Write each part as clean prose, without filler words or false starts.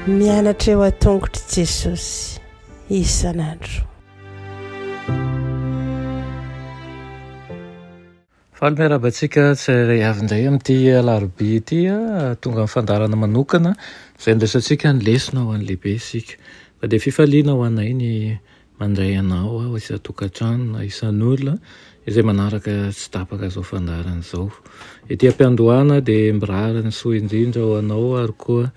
mianatra eo atongotry Jesosy isan'andro. Faly miarabantsika tsirairay avindray amin'ity alarobia ity tonga amin'ny fandarana manokana izay andraisantsika ny lesona ho an'ny lehibe isika fa dia fifaliana ho anay ny mandray anao ho isa-tokantrano isan'olona izay manaraka tsy tapaka izao fandarana izao. Ety am-piandohana dia mbirara ny soa indrindra ho anao ary koa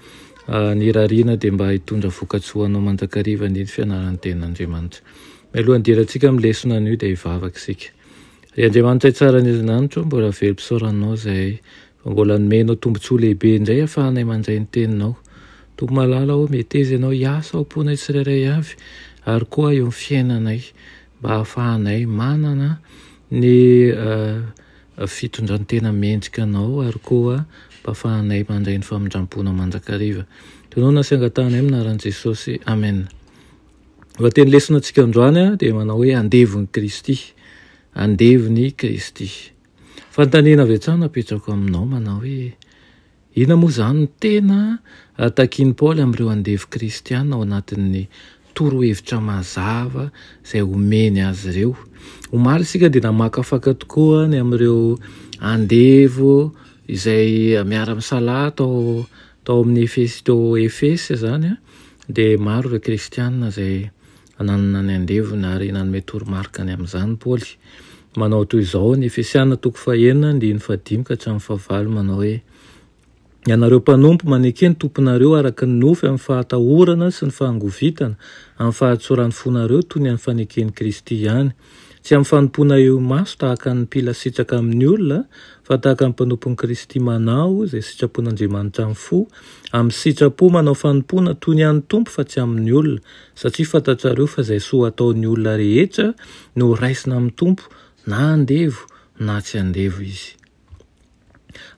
ny rariana dia mba hitondra vokatsoanao mandrakariva ny fianaran'ny ten'Andriamanitra. Mialohan'ny dirantsika amin'ny lesona an'io dia hivavaka isika. Andriamanitra tsara ny izinanitro mbola velom-pisaoranao izay mbola nomenao tombontsoa lehibe indray ahafahanay mandray ny teninao. Tombo malala ao meteza ianao hiasa ao am-ponay tsirairay avy ary koa eo amin'ny fiainanay mba ahafahanay manana ny fitondran'ny tena mendrika anao ary koa mba ahafahanay mandray ny famindram-pona mandrakariva. Tonoana sy angatanay aminaran'i Jesosy. Amen. Teny lesona antsika androany dia manao hoe andevon'i Kristy. Andevon'i Kristy. Fantaniana avy hatrany napetrako aminao manao hoe ina moa izany no tena takian'i Paoly amin'ireo andevo kristiana ao anatin'ny torohevitra mazava izay omeny azy ireo. Omaly isika dia namakafaka tokoa ny amin'ireo andevo izay miara-misalaha tao amin'ny Efesy zany dia maro ireo kristiana izay nanana ny andevony ary nanome toromarika ny amin'izany Paoly. Manao toy izao ny Efesiana 4:9-5 ka hatramin'ny 5 manao hoe ianareo mpanompo manekeny tomponareo araka ny nofy amin'ny fahatahorana sy ny fahangovitana amin'ny fahatsoran'ny fonareo toy ny amin'ny fanekeny Kristy ihany. Tsy amin'ny fanompoana eo maso tahaka ny mpila sitraka amin'ny olona fa tahaka ny mpanompon'i Kristy manao izay sitrapon'Andriamanitra amin'ny fo amin'ny sitrapo manao fanompoana toy ny an'ny tompo fa tsy amin'ny olona satria fantatrareo fa izay soa ataon'ny olona rehetra no raisina amin'ny tompo na andevo na tsy andevo izy.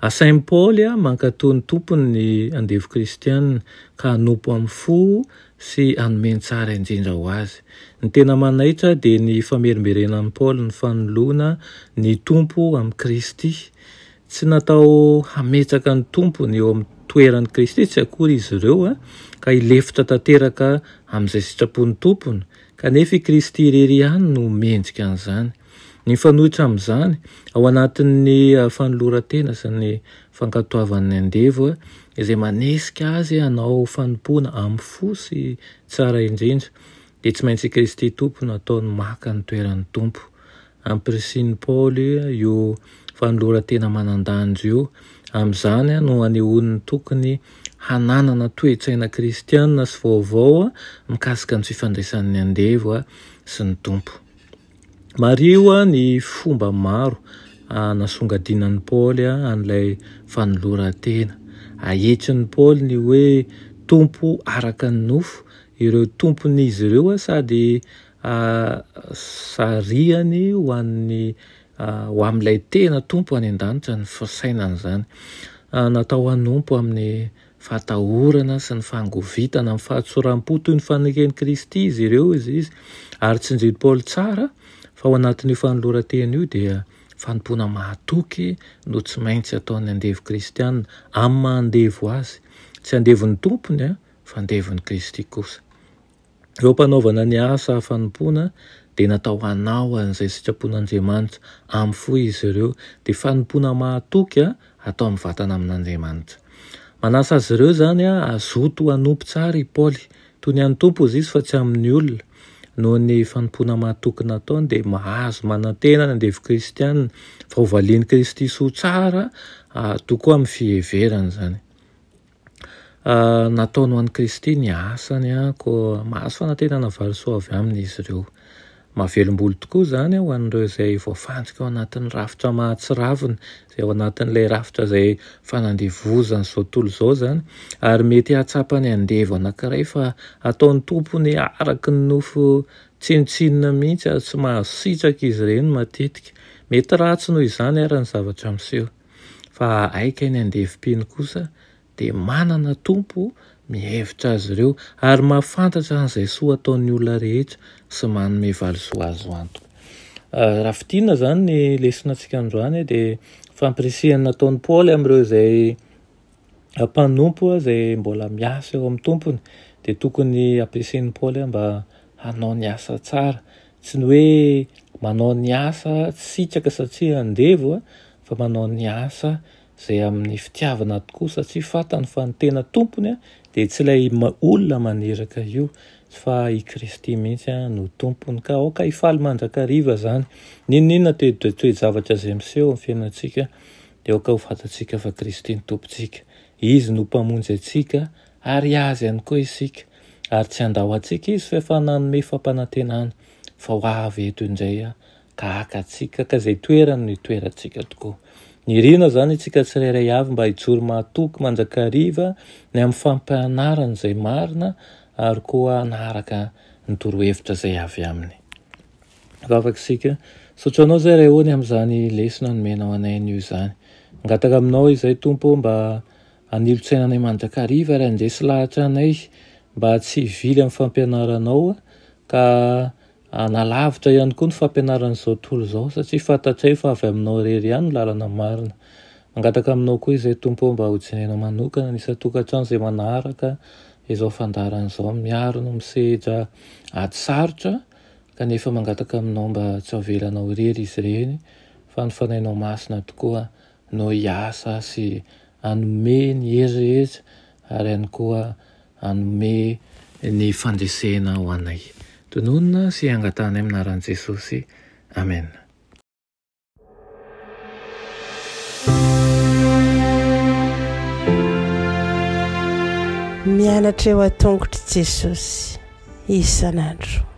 Asain'i Paoly mankatao ny tompony ny andevo kristiana ka hanompo amin'ny fo sy hanomeny tsara indrindra ho azy. Ny tena manaitra dia ny famerimberenan'i Paoly ny fanoloana ny tompo amin'ny Kristy. Tsy natao hametraka ny tompony eo amin'ny toeran'i Kristy tsy akory izy ireo ka hilefitra tanteraka amin'izay sitrapon'ny tompony kanefa i Kristy irery ihany no mendrika an'izany. Ny fanohitra amin'izany ao anatin'ny fanoloran-tena sy ny fankatoavan'ny andevo izay manesika azy hanao fanompoana amin'ny fo sy tsara indrindra dia tsy maintsy Kristy tompo no ataony maka ny toeran'ny tompo. Ampirisian'i Paoly io fanoloran-tena manan-danja io. Amin'izany no anehoany tokony hananana toe-tsaina kristiana sy vaovao mikasika ny fifandraisan'ny andevo sy ny tompo. Mario ny fomba maro nasongadinan'i Paoly an'ilay fanoloran-tena. Ahetrin'i Paoly ny hoe tompo araka ny nofo, ireo tompon'izy ireo sady sariany ho amin'ilay tena tompo any an-danitra ny fisainana izany. Natao hanompo amin'ny fahatahorana sy ny fahangovitana amin'ny fahatsoram-po toy ny fanekeny Kristy izy ireo izy ary tsinjely Paoly tsara fa ao anatin'io fanoloran-tena io dia fanompoana mahatoky no tsy maintsy ataon'ny andevo kristiana amin'ny mahandevo azy. Tsy andevon'ny tompony fa andevon'ny Kristy kosa. Eo mpanaovana ny asa fanompoana dia natao hanao an'izay sitrapon'Andriamanitra amin'ny fo izy ireo dia fanompoana mahatoky atao amin'ny vatana amin'Andriamanitra. Manasa azy ireo zany azoto hanompo tsara i Paoly toy ny an'ny tompo izy fa tsy amin'ny olona. Noho ny fanompoana mahatoky nataony dia mahazo manantena ny andevo kristiana fa ho valian'i Kristy soa tsara tokoa amin'ny fiheverana zany. Nataony ho an'i Kristy ny asany koa mahazo fanantenana valosoa avy aminy izy ireo. Mahavelom-bolo tokoa izany ho an'ireo izay voafantsika ao anatin'ny rafitra mahatsiravina izay ao anatin'ilay rafitra izay fanandevozana izao tontolo izao zany ary mety hahatsapa ny andevo anankiray fa ataon'ny tompony araka ny nofo tsinotsinona mihitsy ary tsy mahasitraka izy ireny matetika. Mety ratsy noho izany ary ny zavatra miseho fa aika ny andevom-piny kosa dia manana tompo mihevitra azy ireo ary mahafantatra an'izay soa ataon'ny olona rehetra sy manome valosoa azo anto. raha fitiana zany ny lesonantsika androany dia fampirisihana nataon'ny Paoly amin'ireo izay mpanompo izay mbola miasa eo amin'ny tompony dia tokony ampiasain'ny Paoly mba hanao ny asa tsara, tsy ny hoe manao ny asa sitraka satria andevo fa manao ny asa izay amin'ny fitiavana tokoa satria fantany fa ny tena tompony dia tsy ilay olona maneraka io fa i Kristy mihitsy no tompony. Ka aoka hifaly mandrakariva zany ninona toe-javatra izay miseho amin'ny fiainantsika dia aoka ho fantatsika fa Kristy ny tompontsika, izy no mpamonjy antsika ary azy ihany koa isika, ary tsy andao antsika izy fa efa nanome fampanantenana fa ho avy eto indray ka haka antsika ka izay toerany no toerantsika tokoa. Ny rina zany itsika tsirairay avy mba hijoro mahatoky mandrakariva ny amin'ny fampianarana izay marina ary koa naharaka ny torohevitra izay avy aminy. Vavakisika, sotranao zay ray hoany amin'izany lesona nomenao anay io zany. Ngataka aminao izay Tompo mba hanilotsainanay mandrakariva ary andesy lahatra anay mba tsy hivily amin'ny fampianaranao ka nalavitra ihany koa ny fampianaran'izao tontolo izao satria fantatray fa avy aminao rery ihany ny lalana marina. Mangataka aminao koa izay Tompo mba hojerenao manokana ny isa-tokantrano izay manaharaka izao fandaharan'izao miaro no misedra ady sarotra kanefa mangataka aminao mba tsy avelanao rery izy ireny fa ny fanainao masina tokoa no hiasa sy hanome ny hery ary ihany koa hanome ny fandresena ho anay. Tononona sy angatana amin'ny anaran'i Jesosy. Amen. Mianatra eo an-tongotra Jesosy isan'andro.